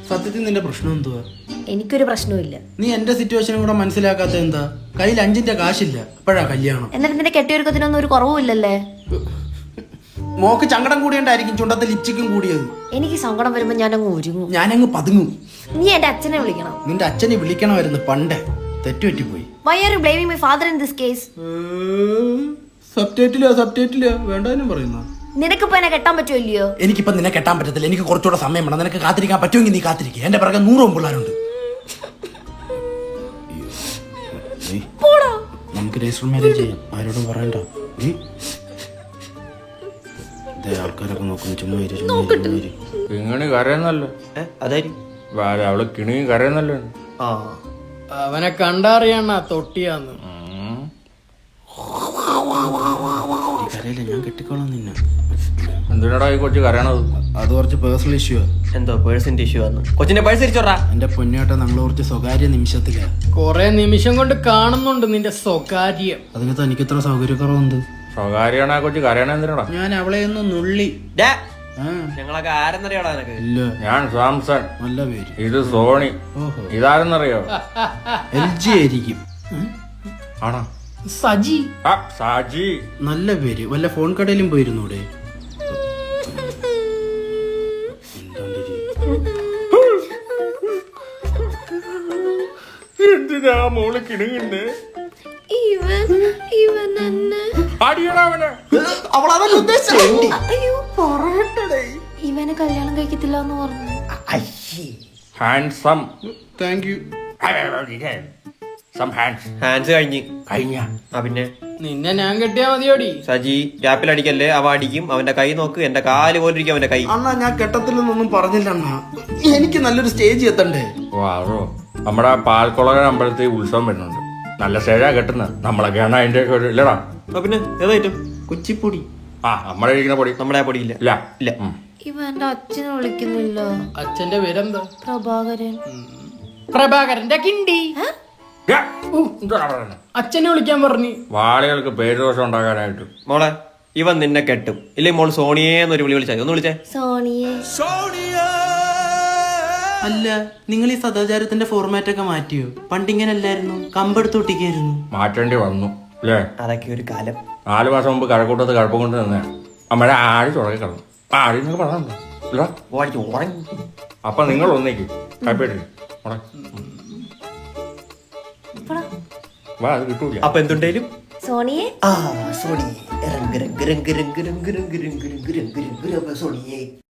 സത്യത്തിൽ നിന്റെ പ്രശ്നം എന്തുവാ? എനിക്കൊരു പ്രശ്നവുമില്ല. നീ എന്റെ സിറ്റുവേഷനും കൂടെ മനസ്സിലാക്കാത്ത എന്താ? കയ്യിൽ 5 കാശില്ല, അപ്പോഴാ കല്യാണം. എന്നിട്ട് നിന്റെ കെട്ടിയൊരുക്കത്തിനൊന്നും ഒരു കുറവുമില്ലല്ലേ? മോക്ക് ചങ്കടം കൂടിയോണ്ടായിരിക്കും ചുണ്ടത്തെ ലിപ്സ്റ്റിക്കും കൂടിയത്. എനിക്ക് സങ്കടം വരുമ്പോ ഞാനങ്ങ് ഒരുങ്ങും. ഞാനങ്ങ് പതുങ്ങും. നീ എന്റെ അച്ഛനെ വിളിക്കണം. നിന്റെ അച്ഛനെ വിളിക്കണമായിരുന്നു, പണ്ട് തെറ്റുപറ്റിപ്പോയി. Why are you blaming my father in this case? സബ്ടൈറ്റിലാ വേണ്ടാനും പറയുന്ന. നിനക്കിപ്പോ എന്നെ കെട്ടാൻ പറ്റുമല്ലയോ? എനിക്കിപ്പോ നിന്നെ കെട്ടാൻ പറ്റത്തില്ല. എനിക്ക് കുറച്ചുകൂടെ സമയം വേണം. നിനക്ക് കാത്തിരിക്കാൻ പറ്റുമെങ്കിൽ നീ കാത്തിരിക്കുക. എന്റെ പിറകെ 100 പിള്ളേരുണ്ട്. നമുക്ക് രജിസ്റ്റർ മാരേജ് ചെയ്യാം. ആരോടും പറയണ്ട. ആൾക്കാരൊക്കെ നോക്കുന്നു. ചുമ്മാ കിണി കരയുന്നല്ലോ. അവള് കിണി കരയുന്നല്ലോ. അവനെ കണ്ടറിയണ തൊട്ടിയാന്ന്. കരയില്ല, ഞാൻ കെട്ടിക്കോളാം നിന്നെ. എന്തിനാടാ ഈ കൊച്ചു കരയണത്? അത് കുറച്ച് പേഴ്സണൽ ഇഷ്യൂ. എന്തോ പേഴ്സന്റെ ഇഷ്യൂ ആണ്. കൊച്ചിന്റെ പേഴ്സ് തിരിച്ചോറാ. എന്റെ പൊന്നേട്ടാ, നമ്മൾ കുറച്ച് സ്വകാര്യ നിമിഷത്തിലാ. കൊറേ നിമിഷം കൊണ്ട് കാണുന്നുണ്ട് നിന്റെ സ്വകാര്യം. അതിനകത്ത് എനിക്ക് ഇത്ര സൗകര്യക്കുറവുണ്ട്. സ്വകാര്യാണ് ആ കൊച്ചു കരയണ എന്തിനാടാ? ഞാൻ അവളെ ഒന്ന് നുള്ളി. ഞങ്ങളൊക്കെ ആരെന്നറിയാടാ നിനക്ക്? ഇല്ല, ഞാൻ സാംസൺ. നല്ല പേര്. ഇത് സോണി. ഇതാരെന്നറിയോ? LG ആയിരിക്കും. ആണോ? സജി. സാജി. നല്ല പേര്. വല്ല ഫോൺ കടയിലും പോയിരുന്നൂടെ? എന്തിനാ മോള് കിണുങ്ങുന്നേ? ഇവനെ കല്യാണം കഴിക്കത്തില്ല എന്ന് പറഞ്ഞു. ഹാൻസം. Thank you. ഹാൻസ് കഴിഞ്ഞ് പിന്നെ നിന്നെ ഞാൻ കെട്ടിയാ മതിയോടി. സജി ഗ്യാപ്പിൽ അടിക്കല്ലേ. അവ അടിക്കും. അവന്റെ കൈ നോക്ക്. എന്റെ കാല് പോലെ ഇരിക്കും അവന്റെ കൈ. അണ്ണാ, ഞാൻ കെട്ടത്തില്ലെന്നൊന്നും പറഞ്ഞില്ല അണ്ണാ. എനിക്ക് നല്ലൊരു സ്റ്റേജ് എത്തണ്ടേ? നമ്മുടെ പാൽക്കുളക അമ്പലത്തിൽ ഉത്സവം വരുന്നുണ്ട്. നല്ല സ്റ്റേജാ കെട്ടുന്നത്. നമ്മളൊക്കെയാണ് അതിന്റെ ഒരു ഇല്ലടാ. പിന്നെ ഏതായിട്ടും കുച്ചിപ്പൊടി. നമ്മളെ ഇരിക്കുന്ന പൊടി. നമ്മുടെ ആ പൊടിയില്ല. ഇല്ല ഇല്ല. ഇവ എന്റെ അച്ഛനെ വിളിക്കുന്നില്ല. അച്ഛന്റെ പേരെന്താ? പ്രഭാകരൻ. പ്രഭാകരന്റെ കിണ്ടി. അച്ഛനെ വിളിക്കാൻ പറഞ്ഞു. വാളികൾക്ക് പേരുദോഷം ഉണ്ടാക്കാനായിട്ട്. മോളെ, ഇവൻ നിന്നെ കെട്ടും. ഇല്ലേ മോള് സോണിയേന്നൊരു വിളി വിളിച്ചാൽ ഒന്ന് വിളിച്ചേ. സോണിയെ. അല്ല, നിങ്ങൾ ഈ സദാചാരത്തിന്റെ ഫോർമാറ്റ് ഒക്കെ മാറ്റിയോ? പണ്ടിങ്ങനെ അല്ലായിരുന്നു, കമ്പെടുത്തൊട്ടിക്കായിരുന്നു. മാറ്റേണ്ടി വന്നു അല്ലേ? അതൊക്കെ ഒരു കാലം. 4 മാസം മുമ്പ് കഴക്കൂട്ടത്ത് കഴപ്പം കൊണ്ട് തന്നെ അമ്മ ആടി തുടങ്ങി കിടന്നു. ആടി എന്നൊക്കെ പറഞ്ഞോ. അപ്പൊ നിങ്ങൾ ഒന്നേക്ക് കഴപ്പിട്ട് വാ, അത് കിട്ടൂല. അപ്പൊ എന്തുണ്ടേലും സോണിയെ. സോണിയെ.